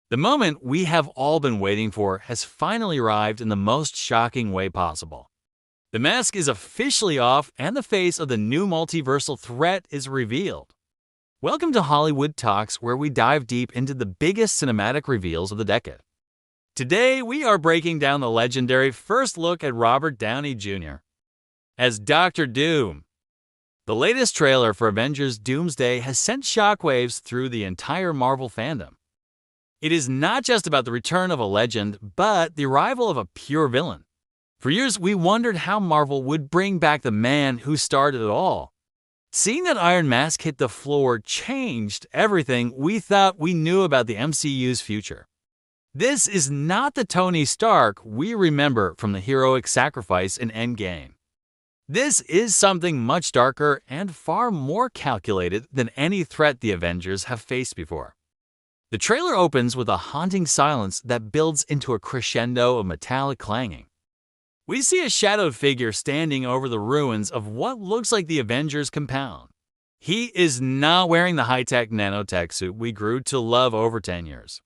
The moment we have all been waiting for has finally arrived in the most shocking way possible. The mask is officially off and the face of the new multiversal threat is revealed. Welcome to Hollywood Talks, where we dive deep into the biggest cinematic reveals of the decade. Today, we are breaking down the legendary first look at Robert Downey Jr. as Dr. Doom. The latest trailer for Avengers Doomsday has sent shockwaves through the entire Marvel fandom. It is not just about the return of a legend, but the arrival of a pure villain. For years, we wondered how Marvel would bring back the man who started it all. Seeing that Iron Mask hit the floor changed everything we thought we knew about the MCU's future. This is not the Tony Stark we remember from the heroic sacrifice in Endgame. This is something much darker and far more calculated than any threat the Avengers have faced before. The trailer opens with a haunting silence that builds into a crescendo of metallic clanging. We see a shadowed figure standing over the ruins of what looks like the Avengers compound. He is not wearing the high-tech nanotech suit we grew to love over 10 years.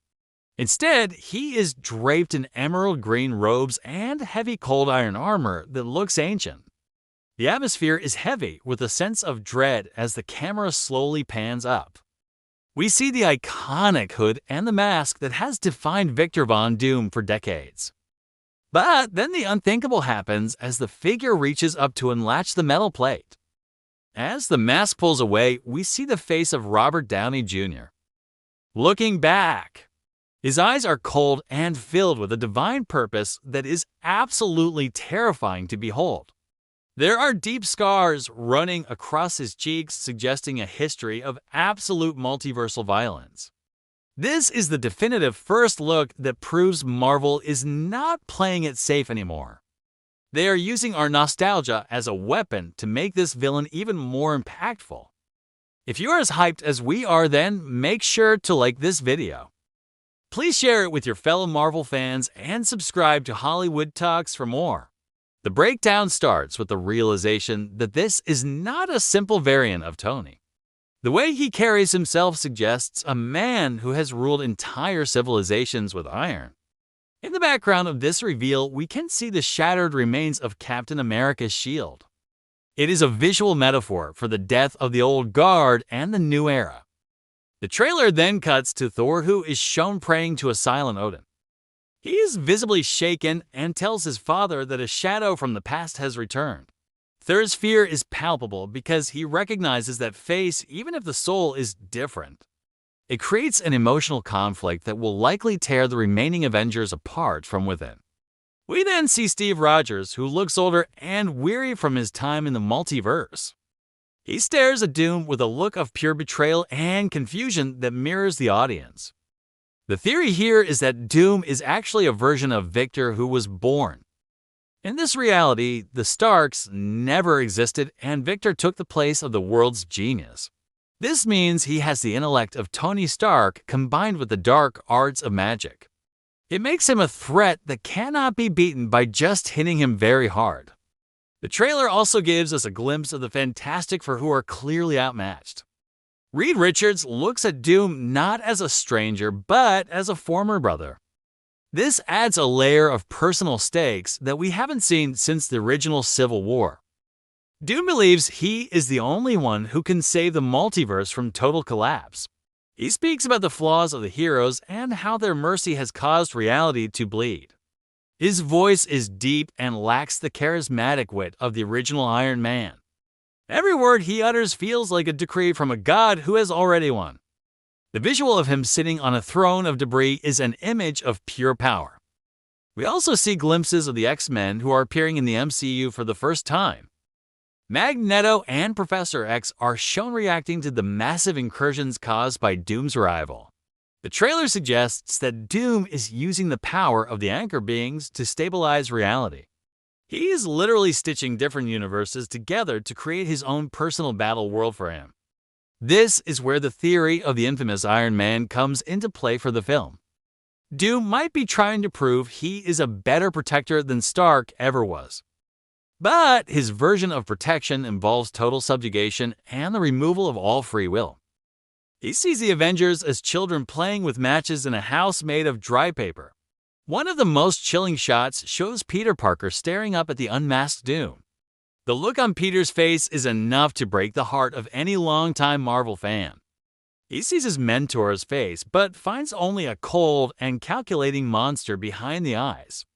Instead, he is draped in emerald green robes and heavy cold iron armor that looks ancient. The atmosphere is heavy with a sense of dread as the camera slowly pans up. We see the iconic hood and the mask that has defined Victor Von Doom for decades. But then the unthinkable happens as the figure reaches up to unlatch the metal plate. As the mask pulls away, we see the face of Robert Downey Jr. looking back. His eyes are cold and filled with a divine purpose that is absolutely terrifying to behold. There are deep scars running across his cheeks, suggesting a history of absolute multiversal violence. This is the definitive first look that proves Marvel is not playing it safe anymore. They are using our nostalgia as a weapon to make this villain even more impactful. If you are as hyped as we are, then make sure to like this video. Please share it with your fellow Marvel fans and subscribe to Hollywood Talks for more. The breakdown starts with the realization that this is not a simple variant of Tony. The way he carries himself suggests a man who has ruled entire civilizations with iron. In the background of this reveal, we can see the shattered remains of Captain America's shield. It is a visual metaphor for the death of the old guard and the new era. The trailer then cuts to Thor, who is shown praying to a silent Odin. He is visibly shaken and tells his father that a shadow from the past has returned. Thor's fear is palpable because he recognizes that face, even if the soul is different. It creates an emotional conflict that will likely tear the remaining Avengers apart from within. We then see Steve Rogers, who looks older and weary from his time in the multiverse. He stares at Doom with a look of pure betrayal and confusion that mirrors the audience. The theory here is that Doom is actually a version of Victor who was born. In this reality, the Starks never existed and Victor took the place of the world's genius. This means he has the intellect of Tony Stark combined with the dark arts of magic. It makes him a threat that cannot be beaten by just hitting him very hard. The trailer also gives us a glimpse of the Fantastic Four, who are clearly outmatched. Reed Richards looks at Doom not as a stranger, but as a former brother. This adds a layer of personal stakes that we haven't seen since the original Civil War. Doom believes he is the only one who can save the multiverse from total collapse. He speaks about the flaws of the heroes and how their mercy has caused reality to bleed. His voice is deep and lacks the charismatic wit of the original Iron Man. Every word he utters feels like a decree from a god who has already won. The visual of him sitting on a throne of debris is an image of pure power. We also see glimpses of the X-Men who are appearing in the MCU for the first time. Magneto and Professor X are shown reacting to the massive incursions caused by Doom's arrival. The trailer suggests that Doom is using the power of the anchor beings to stabilize reality. He is literally stitching different universes together to create his own personal battle world for him. This is where the theory of the infamous Iron Man comes into play for the film. Doom might be trying to prove he is a better protector than Stark ever was. But his version of protection involves total subjugation and the removal of all free will. He sees the Avengers as children playing with matches in a house made of dry paper. One of the most chilling shots shows Peter Parker staring up at the unmasked Doom. The look on Peter's face is enough to break the heart of any longtime Marvel fan. He sees his mentor's face, but finds only a cold and calculating monster behind the eyes.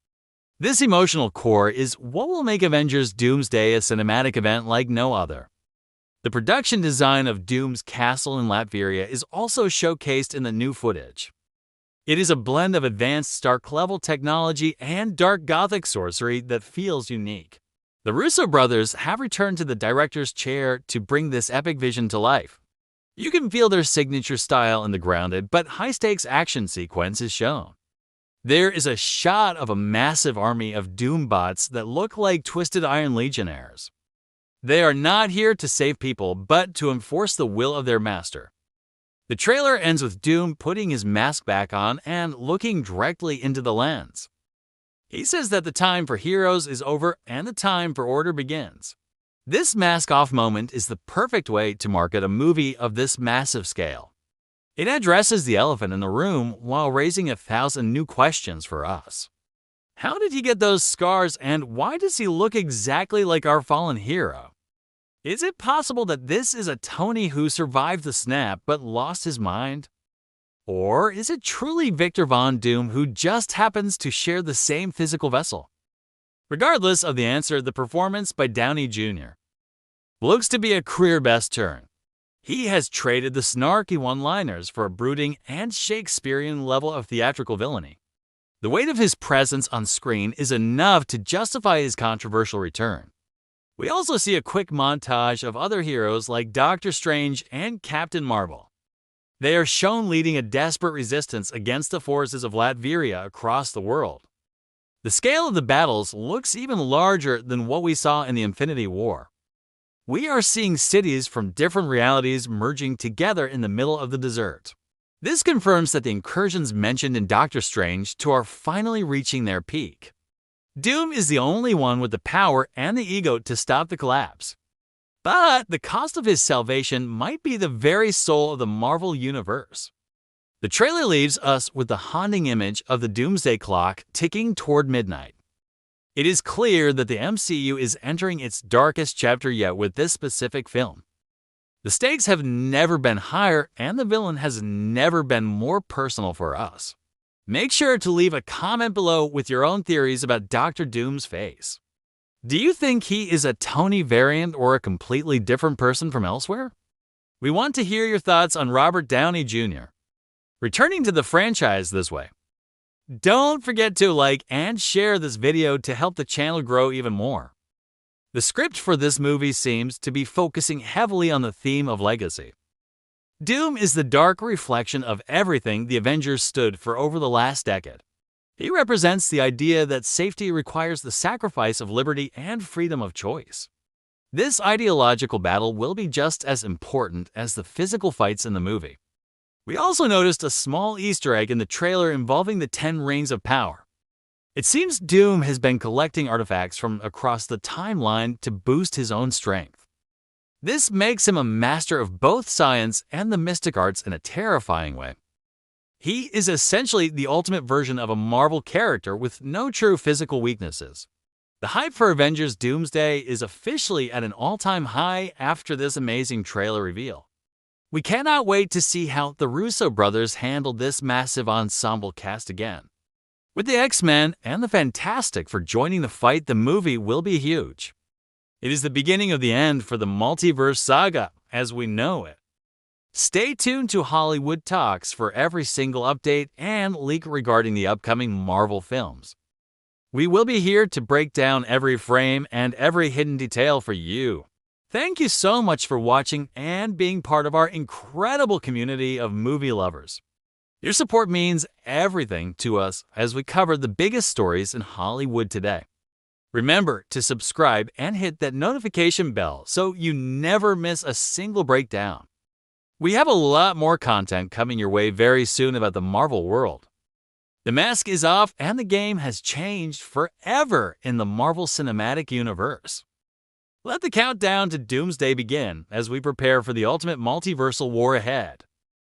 This emotional core is what will make Avengers Doomsday a cinematic event like no other. The production design of Doom's castle in Latveria is also showcased in the new footage. It is a blend of advanced Stark-level technology and dark Gothic sorcery that feels unique. The Russo Brothers have returned to the director's chair to bring this epic vision to life. You can feel their signature style in the grounded but high-stakes action sequence is shown. There is a shot of a massive army of Doom bots that look like Twisted Iron Legionnaires. They are not here to save people, but to enforce the will of their master. The trailer ends with Doom putting his mask back on and looking directly into the lens. He says that the time for heroes is over and the time for order begins. This mask-off moment is the perfect way to market a movie of this massive scale. It addresses the elephant in the room while raising 1,000 new questions for us. How did he get those scars, and why does he look exactly like our fallen hero? Is it possible that this is a Tony who survived the snap but lost his mind? Or is it truly Victor Von Doom who just happens to share the same physical vessel? Regardless of the answer, the performance by Downey Jr. looks to be a career-best turn. He has traded the snarky one-liners for a brooding and Shakespearean level of theatrical villainy. The weight of his presence on screen is enough to justify his controversial return. We also see a quick montage of other heroes like Doctor Strange and Captain Marvel. They are shown leading a desperate resistance against the forces of Latveria across the world. The scale of the battles looks even larger than what we saw in the Infinity War. We are seeing cities from different realities merging together in the middle of the desert. This confirms that the incursions mentioned in Doctor Strange 2 are finally reaching their peak. Doom is the only one with the power and the ego to stop the collapse. But the cost of his salvation might be the very soul of the Marvel Universe. The trailer leaves us with the haunting image of the Doomsday Clock ticking toward midnight. It is clear that the MCU is entering its darkest chapter yet with this specific film. The stakes have never been higher, and the villain has never been more personal for us. Make sure to leave a comment below with your own theories about Dr. Doom's face. Do you think he is a Tony variant or a completely different person from elsewhere? We want to hear your thoughts on Robert Downey Jr. returning to the franchise this way. Don't forget to like and share this video to help the channel grow even more. The script for this movie seems to be focusing heavily on the theme of legacy. Doom is the dark reflection of everything the Avengers stood for over the last decade. He represents the idea that safety requires the sacrifice of liberty and freedom of choice. This ideological battle will be just as important as the physical fights in the movie. We also noticed a small Easter egg in the trailer involving the 10 Rings of Power. It seems Doom has been collecting artifacts from across the timeline to boost his own strength. This makes him a master of both science and the mystic arts in a terrifying way. He is essentially the ultimate version of a Marvel character with no true physical weaknesses. The hype for Avengers Doomsday is officially at an all-time high after this amazing trailer reveal. We cannot wait to see how the Russo brothers handle this massive ensemble cast again. With the X-Men and the Fantastic for joining the fight, the movie will be huge. It is the beginning of the end for the multiverse saga as we know it. Stay tuned to Hollywood Talks for every single update and leak regarding the upcoming Marvel films. We will be here to break down every frame and every hidden detail for you. Thank you so much for watching and being part of our incredible community of movie lovers. Your support means everything to us as we cover the biggest stories in Hollywood today. Remember to subscribe and hit that notification bell so you never miss a single breakdown. We have a lot more content coming your way very soon about the Marvel world. The mask is off and the game has changed forever in the Marvel Cinematic Universe. Let the countdown to Doomsday begin as we prepare for the ultimate multiversal war ahead.